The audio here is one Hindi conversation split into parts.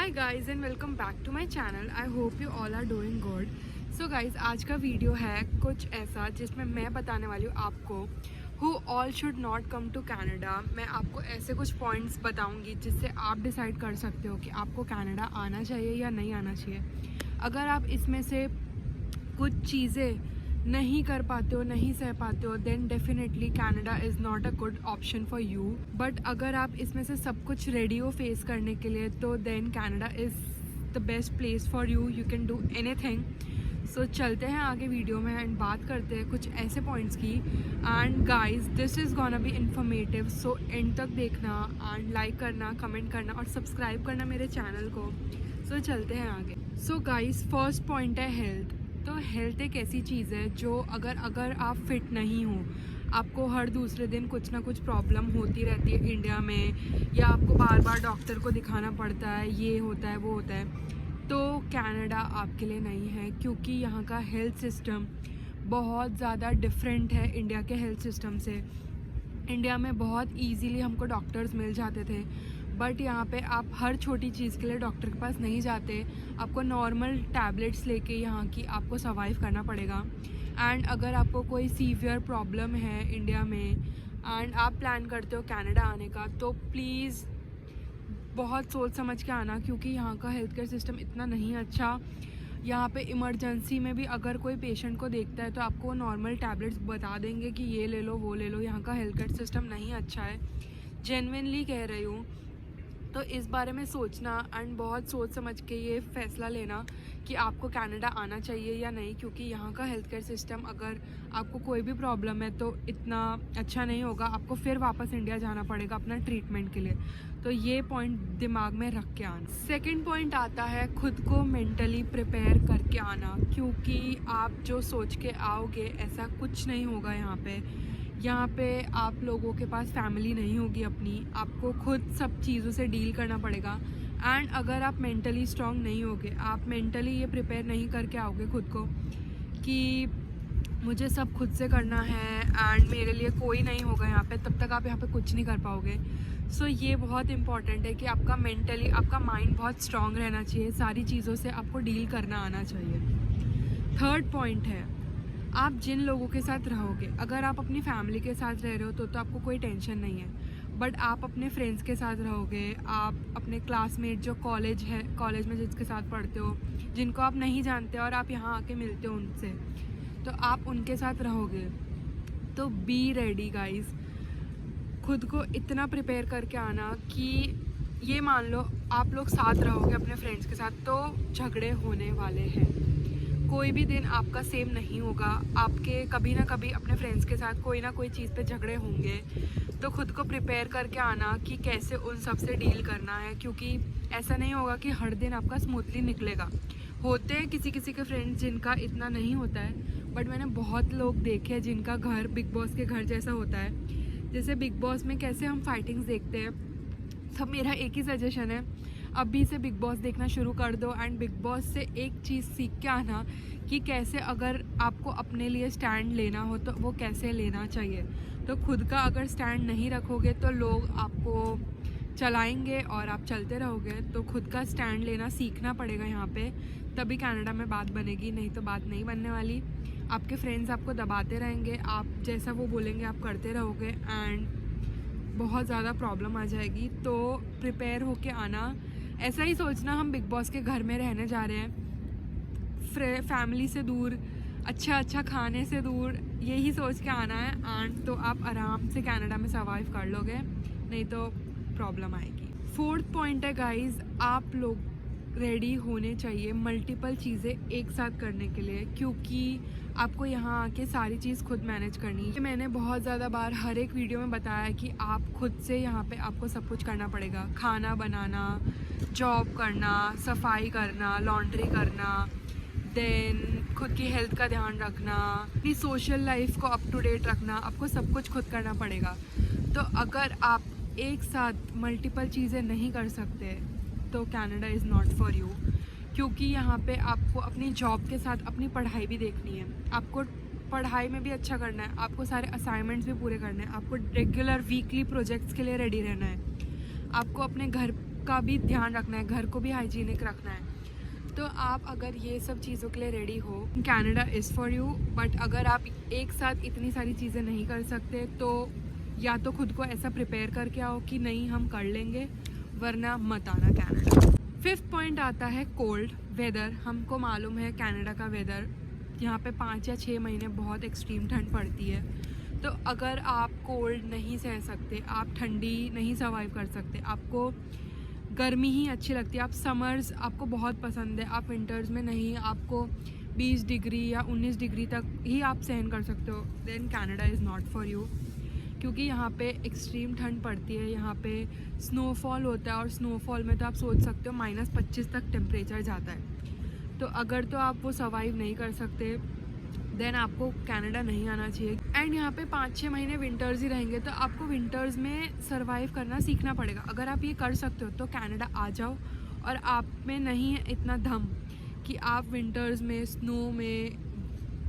Hi guys and welcome back to my channel. I hope you all are doing good. So guys, आज का वीडियो है कुछ ऐसा जिसमें मैं बताने वाली हूँ आपको who all should not come to Canada. मैं आपको ऐसे कुछ पॉइंट्स बताऊंगी जिससे आप डिसाइड कर सकते हो कि आपको कनाडा आना चाहिए या नहीं आना चाहिए। अगर आप इसमें से कुछ चीज़ें नहीं कर पाते हो, नहीं सह पाते हो, then definitely Canada is not a good option for you. But अगर आप इसमें से सब कुछ रेडी हो फेस करने के लिए तो then Canada is the best place for you. You can do anything. So चलते हैं आगे वीडियो में एंड बात करते हैं कुछ ऐसे पॉइंट्स की। And guys, this is gonna be informative, so and तक देखना एंड लाइक करना, कमेंट करना और सब्सक्राइब करना मेरे चैनल को। सो चलते हैं आगे। सो गाइज, फर्स्ट पॉइंट है हेल्थ। तो हेल्थ एक ऐसी चीज़ है जो अगर आप फिट नहीं हो, आपको हर दूसरे दिन कुछ ना कुछ प्रॉब्लम होती रहती है इंडिया में, या आपको बार बार डॉक्टर को दिखाना पड़ता है, ये होता है वो होता है, तो कनाडा आपके लिए नहीं है। क्योंकि यहाँ का हेल्थ सिस्टम बहुत ज़्यादा डिफरेंट है इंडिया के हेल्थ सिस्टम से। इंडिया में बहुत इजीली हमको डॉक्टर्स मिल जाते थे, बट यहाँ पे आप हर छोटी चीज़ के लिए डॉक्टर के पास नहीं जाते। आपको नॉर्मल टैबलेट्स लेके यहाँ की आपको सर्वाइव करना पड़ेगा। एंड अगर आपको कोई सीवियर प्रॉब्लम है इंडिया में एंड आप प्लान करते हो कनाडा आने का, तो प्लीज़ बहुत सोच समझ के आना, क्योंकि यहाँ का हेल्थ केयर सिस्टम इतना नहीं अच्छा। यहाँ पे इमरजेंसी में भी अगर कोई पेशेंट को देखता है तो आपको नॉर्मल टैबलेट्स बता देंगे कि ये ले लो वो ले लो। यहाँ का हेल्थ केयर सिस्टम नहीं अच्छा है, जेन्युइनली कह रही हूँ। तो इस बारे में सोचना एंड बहुत सोच समझ के ये फैसला लेना कि आपको कनाडा आना चाहिए या नहीं, क्योंकि यहाँ का हेल्थ केयर सिस्टम अगर आपको कोई भी प्रॉब्लम है तो इतना अच्छा नहीं होगा। आपको फिर वापस इंडिया जाना पड़ेगा अपना ट्रीटमेंट के लिए। तो ये पॉइंट दिमाग में रख के आना। सेकंड पॉइंट आता है खुद को मेंटली प्रिपेयर करके आना, क्योंकि आप जो सोच के आओगे ऐसा कुछ नहीं होगा। यहाँ पे आप लोगों के पास फैमिली नहीं होगी अपनी, आपको खुद सब चीज़ों से डील करना पड़ेगा। एंड अगर आप मेंटली स्ट्रांग नहीं होगे, आप मेंटली ये प्रिपेयर नहीं करके आओगे खुद को कि मुझे सब खुद से करना है एंड मेरे लिए कोई नहीं होगा यहाँ पे, तब तक आप यहाँ पे कुछ नहीं कर पाओगे। सो ये बहुत इंपॉर्टेंट है कि आपका मेंटली, आपका माइंड बहुत स्ट्रांग रहना चाहिए, सारी चीज़ों से आपको डील करना आना चाहिए। थर्ड पॉइंट है, आप जिन लोगों के साथ रहोगे, अगर आप अपनी फैमिली के साथ रह रहे हो तो आपको कोई टेंशन नहीं है। बट आप अपने फ्रेंड्स के साथ रहोगे, आप अपने क्लासमेट जो कॉलेज में जिसके साथ पढ़ते हो, जिनको आप नहीं जानते और आप यहाँ आके मिलते हो उनसे, तो आप उनके साथ रहोगे। तो बी रेडी गाइज, खुद को इतना प्रिपेयर करके आना कि ये मान लो आप लोग साथ रहोगे अपने फ्रेंड्स के साथ तो झगड़े होने वाले हैं। कोई भी दिन आपका सेम नहीं होगा, आपके कभी ना कभी अपने फ्रेंड्स के साथ कोई ना कोई चीज़ पे झगड़े होंगे। तो खुद को प्रिपेयर करके आना कि कैसे उन सब से डील करना है, क्योंकि ऐसा नहीं होगा कि हर दिन आपका स्मूथली निकलेगा। होते हैं किसी किसी के फ्रेंड्स जिनका इतना नहीं होता है, बट मैंने बहुत लोग देखे हैं जिनका घर बिग बॉस के घर जैसा होता है। जैसे बिग बॉस में कैसे हम फाइटिंग्स देखते हैं, सब मेरा एक ही सजेशन है, अभी से बिग बॉस देखना शुरू कर दो एंड बिग बॉस से एक चीज़ सीख के आना कि कैसे अगर आपको अपने लिए स्टैंड लेना हो तो वो कैसे लेना चाहिए। तो खुद का अगर स्टैंड नहीं रखोगे तो लोग आपको चलाएंगे और आप चलते रहोगे। तो खुद का स्टैंड लेना सीखना पड़ेगा यहाँ पे, तभी कनाडा में बात बनेगी, नहीं तो बात नहीं बनने वाली। आपके फ्रेंड्स आपको दबाते रहेंगे, आप जैसा वो बोलेंगे आप करते रहोगे एंड बहुत ज़्यादा प्रॉब्लम आ जाएगी। तो प्रिपेयर होके आना। ऐसा ही सोचना हम बिग बॉस के घर में रहने जा रहे हैं, फैमिली से दूर, अच्छा खाने से दूर, यही सोच के आना है एंड तो आप आराम से कनाडा में सर्वाइव कर लोगे, नहीं तो प्रॉब्लम आएगी। फोर्थ पॉइंट है गाइज, आप लोग रेडी होने चाहिए मल्टीपल चीज़ें एक साथ करने के लिए, क्योंकि आपको यहाँ आके सारी चीज़ खुद मैनेज करनी है। मैंने बहुत ज़्यादा बार हर एक वीडियो में बताया है कि आप खुद से यहाँ पे आपको सब कुछ करना पड़ेगा। खाना बनाना, जॉब करना, सफाई करना, लॉन्ड्री करना, देन खुद की हेल्थ का ध्यान रखना, अपनी सोशल लाइफ को अप टू डेट रखना, आपको सब कुछ खुद करना पड़ेगा। तो अगर आप एक साथ मल्टीपल चीज़ें नहीं कर सकते तो Canada is not for you, क्योंकि यहाँ पे आपको अपनी जॉब के साथ अपनी पढ़ाई भी देखनी है। आपको पढ़ाई में भी अच्छा करना है, आपको सारे असाइनमेंट्स भी पूरे करने हैं, आपको रेगुलर वीकली प्रोजेक्ट्स के लिए रेडी रहना है, आपको अपने घर का भी ध्यान रखना है, घर को भी हाइजीनिक रखना है। तो आप अगर ये सब चीज़ों के लिए रेडी हो, Canada is for you. But अगर आप एक साथ इतनी सारी चीज़ें नहीं कर सकते तो या तो खुद को ऐसा प्रिपेयर करके आओ कि नहीं हम कर लेंगे, वरना मत आना कनाडा। 5th पॉइंट आता है कोल्ड वेदर। हमको मालूम है कनाडा का वेदर यहाँ पे 5 या 6 महीने बहुत एक्सट्रीम ठंड पड़ती है। तो अगर आप कोल्ड नहीं सह सकते, आप ठंडी नहीं सर्वाइव कर सकते, आपको गर्मी ही अच्छी लगती है, आप समर्स आपको बहुत पसंद है, आप विंटर्स में नहीं, आपको 20 डिग्री या 19 डिग्री तक ही आप सहन कर सकते हो, then Canada is not for you. क्योंकि यहाँ पे एक्सट्रीम ठंड पड़ती है, यहाँ पे स्नोफॉल होता है और स्नोफॉल में तो आप सोच सकते हो -25 तक टेम्परेचर जाता है। तो अगर तो आप वो सर्वाइव नहीं कर सकते देन आपको कनाडा नहीं आना चाहिए। एंड यहाँ पे 5-6 महीने विंटर्स ही रहेंगे, तो आपको विंटर्स में सर्वाइव करना सीखना पड़ेगा। अगर आप ये कर सकते हो तो कनाडा आ जाओ। और आप में नहीं है इतना दम कि आप विंटर्स में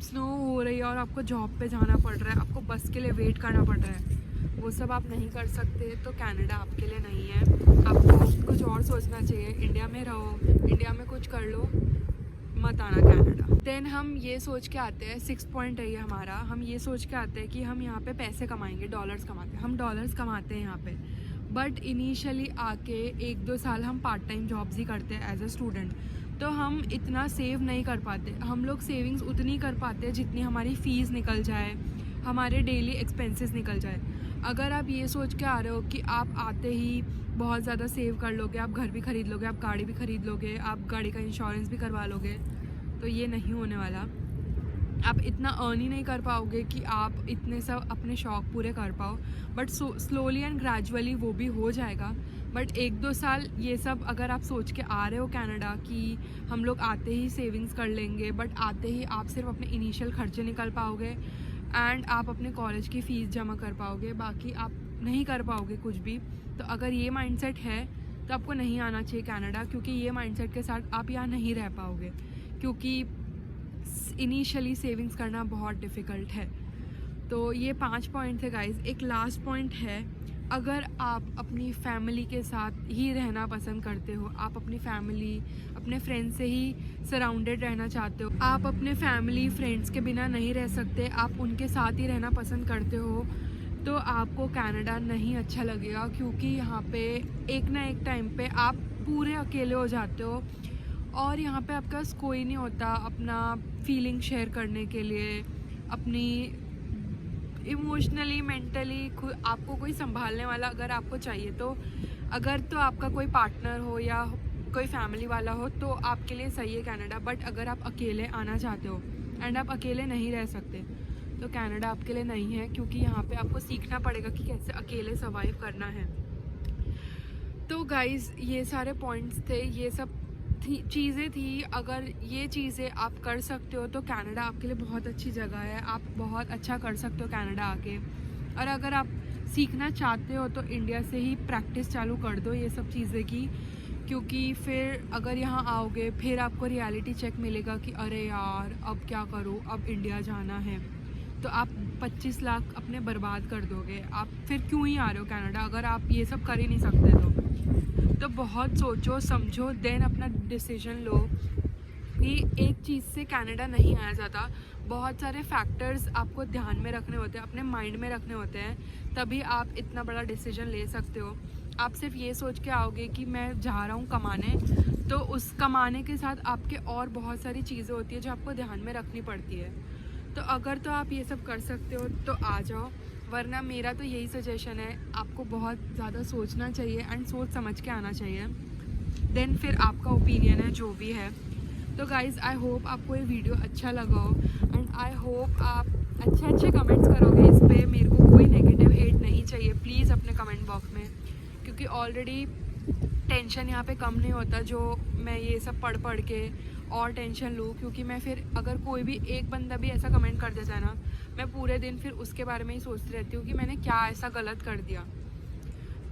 स्नो हो रही है और आपको जॉब पे जाना पड़ रहा है, आपको बस के लिए वेट करना पड़ रहा है, वो सब आप नहीं कर सकते, तो कनाडा आपके लिए नहीं है। आपको कुछ और सोचना चाहिए, इंडिया में रहो, इंडिया में कुछ कर लो, मत आना कनाडा। देन हम ये सोच के आते हैं, 6th पॉइंट है ये हमारा, हम ये सोच के आते हैं कि हम यहाँ पे पैसे कमाएंगे, डॉलर्स कमाते हैं, हम डॉलर्स कमाते हैं यहाँ पे। बट इनिशियली आके 1-2 साल हम पार्ट टाइम जॉब्स ही करते हैं एज अ स्टूडेंट, तो हम इतना सेव नहीं कर पाते। हम लोग सेविंग्स उतनी कर पाते हैं जितनी हमारी फ़ीस निकल जाए, हमारे डेली एक्सपेंसेस निकल जाए। अगर आप ये सोच के आ रहे हो कि आप आते ही बहुत ज़्यादा सेव कर लोगे, आप घर भी ख़रीद लोगे, आप गाड़ी भी ख़रीद लोगे, आप गाड़ी का इंश्योरेंस भी करवा लोगे, तो ये नहीं होने वाला। आप इतना अर्न ही नहीं कर पाओगे कि आप इतने सब अपने शौक़ पूरे कर पाओ। बट स्लोली एंड ग्रेजुअली वो भी हो जाएगा। बट 1-2 साल ये सब अगर आप सोच के आ रहे हो कनाडा कि हम लोग आते ही सेविंग्स कर लेंगे, बट आते ही आप सिर्फ अपने इनिशियल खर्चे निकल पाओगे एंड आप अपने कॉलेज की फ़ीस जमा कर पाओगे, बाकी आप नहीं कर पाओगे कुछ भी। तो अगर ये माइंडसेट है तो आपको नहीं आना चाहिए कनाडा, क्योंकि ये माइंडसेट के साथ आप यहाँ नहीं रह पाओगे, क्योंकि इनिशियली सेविंग्स करना बहुत डिफ़िकल्ट है। तो ये 5 पॉइंट थे गाइस। एक लास्ट पॉइंट है, अगर आप अपनी फैमिली के साथ ही रहना पसंद करते हो, आप अपनी फैमिली अपने फ्रेंड्स से ही सराउंडेड रहना चाहते हो, आप अपने फैमिली फ्रेंड्स के बिना नहीं रह सकते, आप उनके साथ ही रहना पसंद करते हो, तो आपको कनाडा नहीं अच्छा लगेगा। क्योंकि यहाँ पे एक ना एक टाइम पे आप पूरे अकेले हो जाते हो और यहाँ पे आपके पास कोई नहीं होता अपना फीलिंग शेयर करने के लिए, अपनी इमोशनली मेंटली आपको कोई संभालने वाला अगर आपको चाहिए, तो अगर तो आपका कोई पार्टनर हो या कोई फैमिली वाला हो तो आपके लिए सही है कनाडा। बट अगर आप अकेले आना चाहते हो एंड आप अकेले नहीं रह सकते तो कनाडा आपके लिए नहीं है, क्योंकि यहाँ पे आपको सीखना पड़ेगा कि कैसे अकेले सर्वाइव करना है। तो गाइज़ ये सारे पॉइंट्स थे, ये सब चीज़ें थी। अगर ये चीज़ें आप कर सकते हो तो कनाडा आपके लिए बहुत अच्छी जगह है, आप बहुत अच्छा कर सकते हो कनाडा आके। और अगर आप सीखना चाहते हो तो इंडिया से ही प्रैक्टिस चालू कर दो ये सब चीज़ें की, क्योंकि फिर अगर यहाँ आओगे फिर आपको रियलिटी चेक मिलेगा कि अरे यार अब क्या करूँ, अब इंडिया जाना है, तो आप 25 लाख अपने बर्बाद कर दोगे। आप फिर क्यों ही आ रहे हो कनाडा अगर आप ये सब कर ही नहीं सकते तो बहुत सोचो समझो देन अपना डिसीजन लो कि एक चीज़ से कनाडा नहीं आया जाता। बहुत सारे फैक्टर्स आपको ध्यान में रखने होते हैं, अपने माइंड में रखने होते हैं, तभी आप इतना बड़ा डिसीजन ले सकते हो। आप सिर्फ ये सोच के आओगे कि मैं जा रहा हूँ कमाने, तो उस कमाने के साथ आपके और बहुत सारी चीज़ें होती है जो आपको ध्यान में रखनी पड़ती है। तो अगर तो आप ये सब कर सकते हो तो आ जाओ, वरना मेरा तो यही सजेशन है, आपको बहुत ज़्यादा सोचना चाहिए एंड सोच समझ के आना चाहिए, देन फिर आपका ओपिनियन है जो भी है। तो गाइज़ आई होप आपको ये वीडियो अच्छा लगा हो एंड आई होप आप अच्छे कमेंट्स करोगे इस पर। मेरे को कोई नेगेटिव हेट नहीं चाहिए प्लीज़ अपने कमेंट बॉक्स में, क्योंकि ऑलरेडी टेंशन यहाँ पे कम नहीं होता जो मैं ये सब पढ़ के और टेंशन लूँ। क्योंकि मैं फिर अगर कोई भी एक बंदा भी ऐसा कमेंट कर देता है ना, मैं पूरे दिन फिर उसके बारे में ही सोचती रहती हूँ कि मैंने क्या ऐसा गलत कर दिया।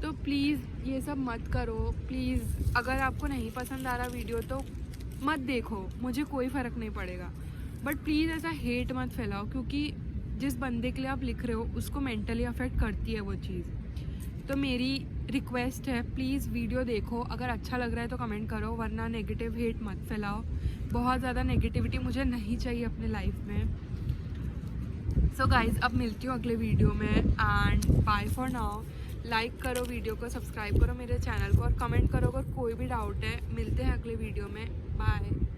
तो प्लीज़ ये सब मत करो प्लीज़। अगर आपको नहीं पसंद आ रहा वीडियो तो मत देखो, मुझे कोई फ़र्क नहीं पड़ेगा, बट प्लीज़ ऐसा हेट मत फैलाओ, क्योंकि जिस बंदे के लिए आप लिख रहे हो उसको मेंटली अफेक्ट करती है वो चीज़। तो मेरी रिक्वेस्ट है, प्लीज़ वीडियो देखो, अगर अच्छा लग रहा है तो कमेंट करो, वरना नेगेटिव हेट मत फैलाओ। बहुत ज़्यादा नेगेटिविटी मुझे नहीं चाहिए अपने लाइफ में। सो गाइज़, अब मिलती हूँ अगले वीडियो में and bye for now. Like करो वीडियो को, सब्सक्राइब करो मेरे चैनल को और कमेंट करो अगर कोई भी डाउट है। मिलते हैं अगले वीडियो में, बाय।